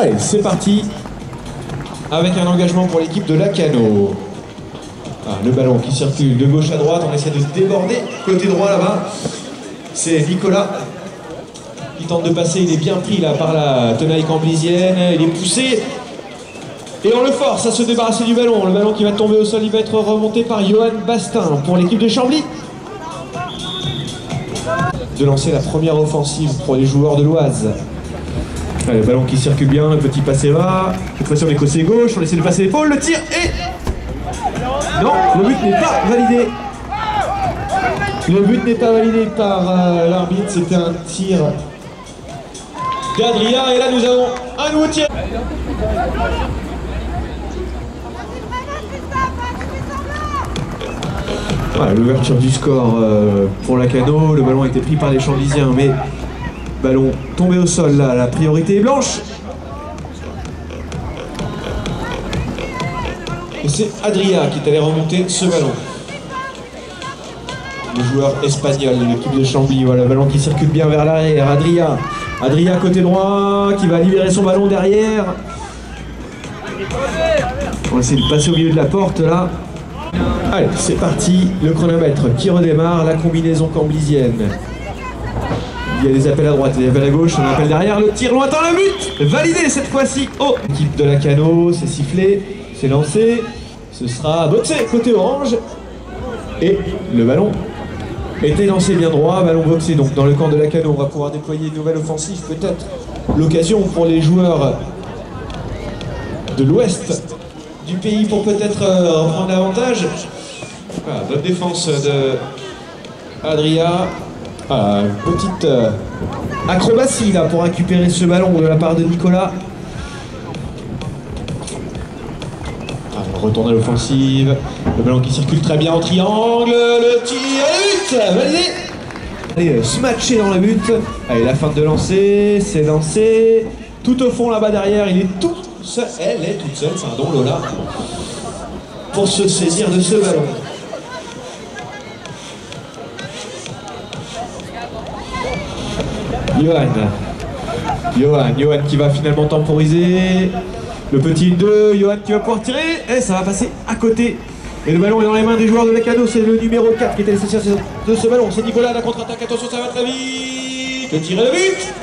Allez, c'est parti. Avec un engagement pour l'équipe de Lacanau. Ah, le ballon qui circule de gauche à droite, on essaie de déborder. Côté droit là-bas, c'est Nicolas qui tente de passer. Il est bien pris là par la tenaille camblisienne. Il est poussé. Et on le force à se débarrasser du ballon. Le ballon qui va tomber au sol, il va être remonté par Johan Bastin pour l'équipe de Chambly. De lancer la première offensive pour les joueurs de l'Oise. Le ballon qui circule bien, le petit passé va. Cette fois-ci on est côté gauche, on essaie de passer l'épaule, le tir et... Non, le but n'est pas validé. Le but n'est pas validé par l'arbitre, c'était un tir d'Adrien et là nous avons un nouveau tir. Voilà, l'ouverture du score pour Lacanau, le ballon a été pris par les Chamblisiens, mais ballon tombé au sol là, la priorité est blanche. Et c'est Adria qui est allé remonter ce ballon. Le joueur espagnol de l'équipe de Chambly, voilà, le ballon qui circule bien vers l'arrière, Adria côté droit, qui va libérer son ballon derrière. On va essayer de passer au milieu de la porte là. Allez, c'est parti, le chronomètre qui redémarre, la combinaison camblisienne. Il y a des appels à droite, des appels à gauche, on appelle derrière, le tir lointain, le but validé cette fois-ci. Oh, l'équipe de Lacanau, c'est sifflé, c'est lancé, ce sera boxé côté orange. Et le ballon était lancé bien droit, ballon boxé donc dans le camp de Lacanau. On va pouvoir déployer une nouvelle offensive, peut-être l'occasion pour les joueurs de l'ouest du pays pour peut-être reprendre l'avantage. Voilà, bonne défense de Adria. Voilà, une petite acrobatie là pour récupérer ce ballon de la part de Nicolas. On retourne à l'offensive. Le ballon qui circule très bien en triangle. Le tir et but validé. Allez, se matcher dans le but. Allez, la fin de lancer, c'est lancé. Tout au fond là-bas derrière, il est tout seul. Elle est toute seule, pardon, Lola, pour se saisir de ce ballon. Johan qui va finalement temporiser. Le petit 2, Johan qui va pouvoir tirer. Et ça va passer à côté. Et le ballon est dans les mains des joueurs de Lacanau. C'est le numéro 4 qui était l'essentiel de ce ballon. C'est Nicolas, la contre-attaque. Attention, ça va très vite. Le tir et le but.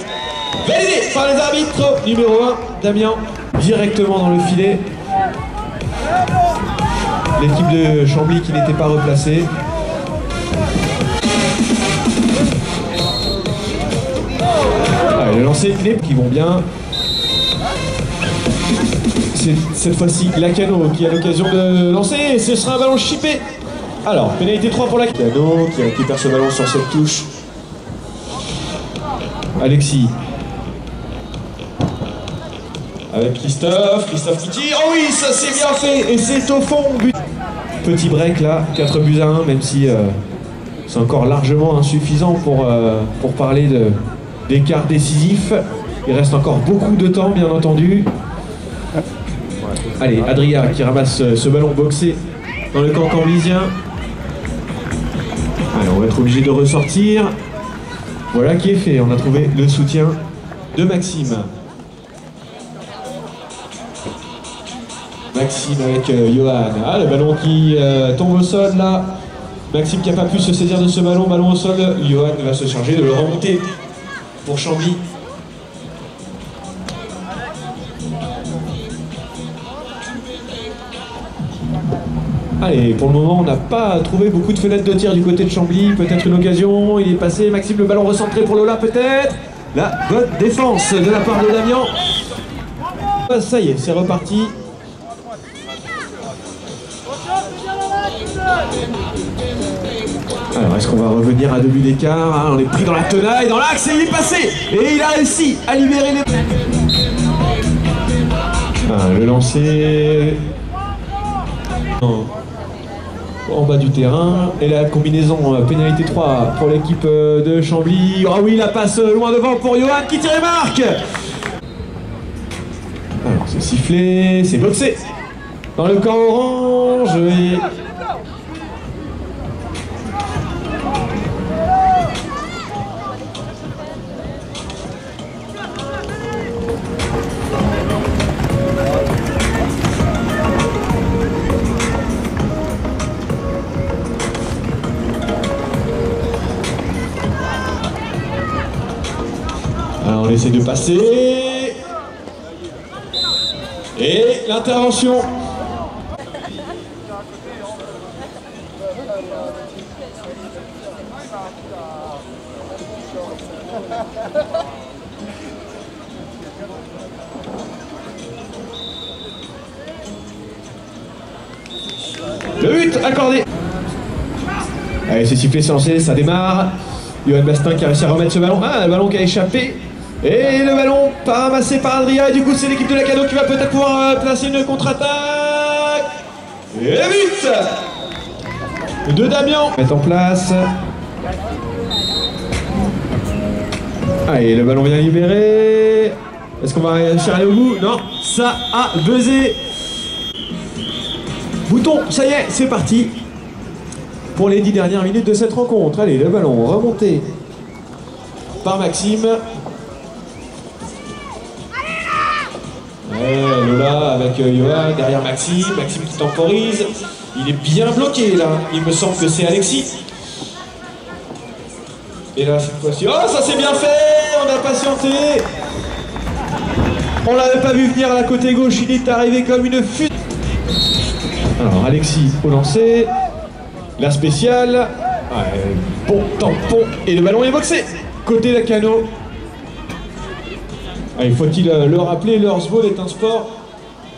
Validé par les arbitres. Numéro 1, Damien. Directement dans le filet. L'équipe de Chambly qui n'était pas replacée. Le lancer qui vont bien. C'est cette fois-ci Lacanau qui a l'occasion de lancer et ce sera un ballon chippé. Alors, pénalité 3 pour Lacanau qui récupère ce ballon sur cette touche. Alexis. Avec Christophe qui tire. Oh oui, ça c'est bien fait et c'est au fond. Petit break là, 4 buts à 1, même si c'est encore largement insuffisant pour parler d'écart décisif. Il reste encore beaucoup de temps, bien entendu. Allez, Adria qui ramasse ce ballon boxé dans le camp camblisien. Allez, on va être obligé de ressortir. Voilà qui est fait. On a trouvé le soutien de Maxime. Maxime avec Johan. Ah, le ballon qui tombe au sol là. Maxime qui n'a pas pu se saisir de ce ballon. Ballon au sol. Johan va se charger de le remonter pour Chambly. Allez, pour le moment, on n'a pas trouvé beaucoup de fenêtres de tir du côté de Chambly. Peut-être une occasion. Il est passé. Maxime, le ballon recentré pour Lola, peut-être. La bonne défense de la part de Damien. Ça y est, c'est reparti. Alors, est-ce qu'on va revenir à 2 buts d'écart? On est pris dans la tenaille, dans l'axe, et il est passé. Et il a réussi à libérer les... le lancer... En bas du terrain. Et la combinaison pénalité 3 pour l'équipe de Chambly. Ah oui, la passe loin devant pour Johan qui tire et marque. Alors, c'est sifflé, c'est boxé. Dans le camp orange. Et... on essaie de passer. Et l'intervention. Le but accordé. Allez, c'est sifflé, c'est lancé, ça démarre. Johan Bastin qui a réussi à remettre ce ballon. Ah, le ballon qui a échappé. Et le ballon pas ramassé par Adria. Et du coup, c'est l'équipe de Lacano qui va peut-être pouvoir placer une contre-attaque. Et but de Damien. Mettre en place. Allez, le ballon vient libéré. Est-ce qu'on va réussir à aller au bout? Non, ça a buzzé. Bouton, ça y est, c'est parti. Pour les 10 dernières minutes de cette rencontre. Allez, le ballon remonté par Maxime. Ouais, Lola avec Johan, derrière Maxime. Maxime qui temporise. Il est bien bloqué là. Il me semble que c'est Alexis. Et là, cette fois-ci. Oh, ça s'est bien fait. On a patienté. On l'avait pas vu venir à la côté gauche. Il est arrivé comme une fusée. Alors, Alexis au lancer. La spéciale, ouais, bon tampon, et le ballon est boxé. Côté Lacano. Allez, faut-il le rappeler, le horseball est un sport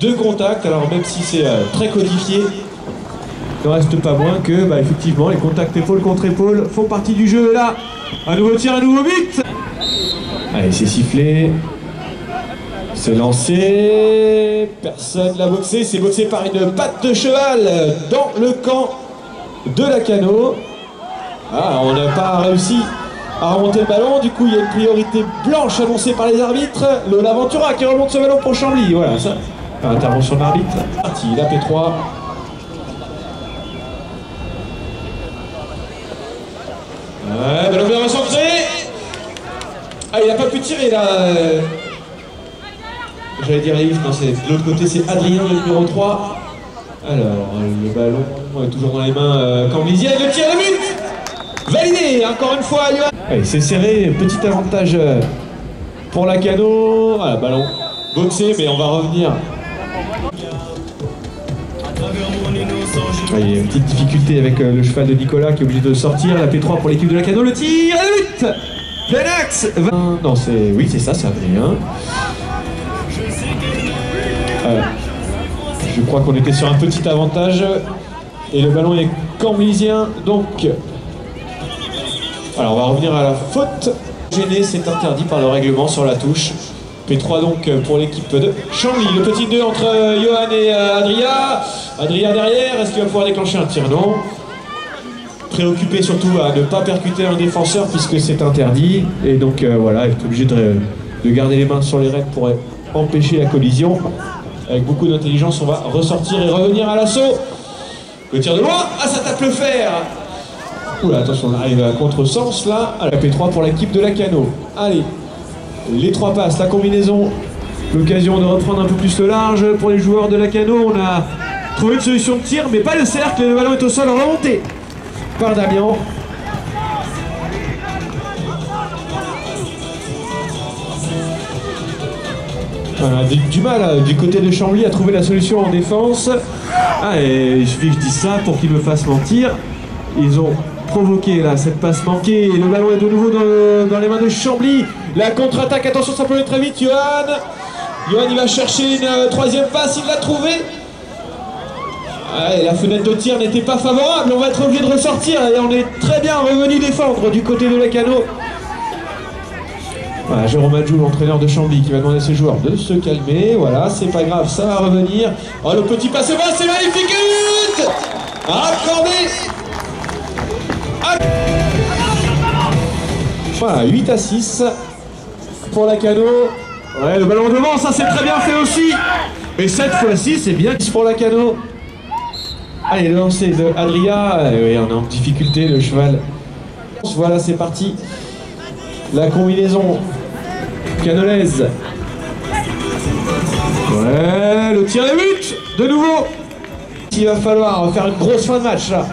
de contact, alors même si c'est très codifié, il ne reste pas moins que, effectivement, les contacts épaule contre épaule font partie du jeu. Là, un nouveau tir, un nouveau but. Allez, c'est sifflé. C'est lancé. Personne l'a boxé, c'est boxé par une patte de cheval dans le camp de Lacano. Ah, on n'a pas réussi à remonter le ballon, du coup il y a une priorité blanche annoncée par les arbitres. Lola Ventura qui remonte ce ballon pour Chambly, voilà ça. Intervention de l'arbitre. Parti, la P3. Ouais, ballon bien recentré. Ah, il n'a pas pu tirer là. J'allais dire Yves, non, c'est de l'autre côté, c'est Adrien, le numéro 3. Alors, le ballon est toujours dans les mains camblisiennes. Le tir, le but validé, encore une fois, Johan. Allez, c'est serré, petit avantage pour Lacano. Voilà, ballon boxé, mais on va revenir. Il y a une petite difficulté avec le cheval de Nicolas qui est obligé de sortir. La P3 pour l'équipe de Lacano, le tir, le but plein axe. Non, c'est... Oui, c'est ça, c'est Adrien. Je crois qu'on était sur un petit avantage et le ballon est camblisien, donc alors on va revenir à la faute. Gêné, c'est interdit par le règlement sur la touche. P3 donc pour l'équipe de Chambly. Le petit 2 entre Johan et Adria. Adria derrière, est-ce qu'il va pouvoir déclencher un tir? Non. Préoccupé surtout à ne pas percuter un défenseur puisque c'est interdit. Et donc voilà, il est obligé de garder les mains sur les rênes pour empêcher la collision. Avec beaucoup d'intelligence, on va ressortir et revenir à l'assaut. Le tir de loin, ah ça tape le fer. Oula, attention, on arrive à contresens là. À la P3 pour l'équipe de Lacano. Allez, les 3 passes, la combinaison. L'occasion de reprendre un peu plus le large pour les joueurs de Lacano. On a trouvé une solution de tir, mais pas le cercle. Le ballon est au sol en remontée par Damien. Voilà, du mal du côté de Chambly à trouver la solution en défense. Ah, et il suffit que je dise ça pour qu'ils me fassent mentir. Ils ont provoqué là cette passe manquée et le ballon est de nouveau dans les mains de Chambly. La contre-attaque, attention, ça peut aller très vite. Johan, il va chercher une 3e passe, il l'a trouvé. Ah, la fenêtre de tir n'était pas favorable, on va être obligé de ressortir et on est très bien revenu défendre du côté de Lacano. Voilà, Jérôme Adjou, l'entraîneur de Chambly, qui va demander à ses joueurs de se calmer. Voilà, c'est pas grave, ça va revenir. Oh, le petit passe bas, c'est magnifique! Accordé! Voilà, 8-6 pour Lacano. Ouais, le ballon devant, ça c'est très bien fait aussi. Et cette fois-ci, c'est bien pour Lacano. Allez, le lancer de Adria. Oui, on est en difficulté, le cheval. Voilà, c'est parti. La combinaison canolaise. Ouais, le tir de but de nouveau. Il va falloir faire une grosse fin de match là,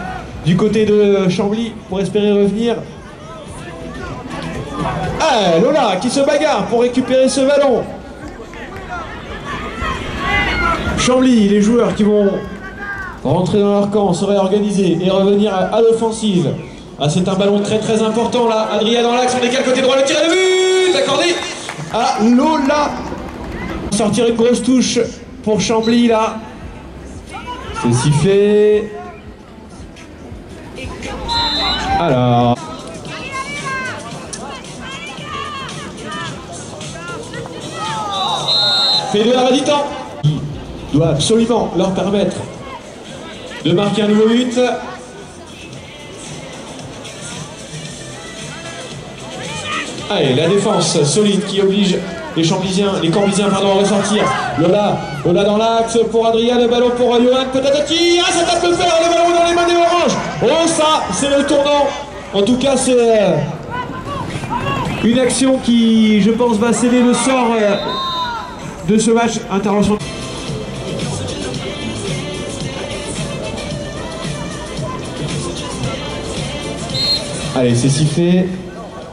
du côté de Chambly pour espérer revenir. Ah, Lola qui se bagarre pour récupérer ce ballon. Chambly, les joueurs qui vont rentrer dans leur camp, se réorganiser et revenir à l'offensive. Ah, c'est un ballon très très important là. Adrien dans l'axe, on décale côté droit, le tir de but accordé à Lola. Sortir une grosse touche pour Chambly là. C'est sifflé. Alors. Fédéral Raditan doit absolument leur permettre de marquer un nouveau but. Allez, la défense solide qui oblige les Camblisiens pardon, à ressortir. Lola dans l'axe pour Adrien, le ballon pour Johan, peut-être un tir, ça tape le fer, le ballon dans les mains des Oranges. Oh ça, c'est le tournant. En tout cas, c'est une action qui, je pense, va sceller le sort de ce match. Intervention. Allez, c'est sifflé.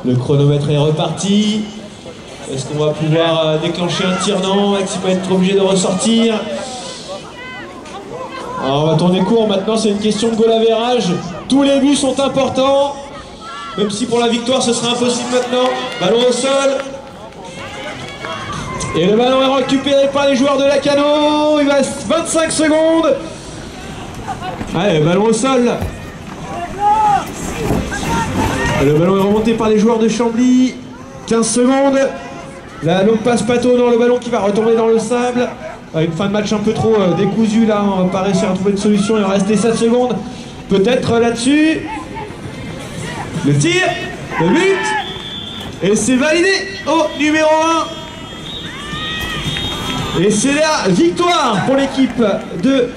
Le chronomètre est reparti. Est-ce qu'on va pouvoir déclencher un tir? Non, Maxime va être obligé de ressortir. Alors on va tourner court maintenant, c'est une question de goal average. Tous les buts sont importants. Même si pour la victoire ce sera impossible maintenant. Ballon au sol. Et le ballon est récupéré par les joueurs de Lacanau. Il reste 25 secondes. Allez, le ballon au sol. Et le ballon est remonté par les joueurs de Chambly. 15 secondes. La longue passe Pato dans le ballon qui va retomber dans le sable. Une fin de match un peu trop décousue là. On va pas réussir à trouver une solution. Il va rester 7 secondes. Peut-être là-dessus. Le tir. Le but. Et c'est validé au numéro 1. Et c'est la victoire pour l'équipe de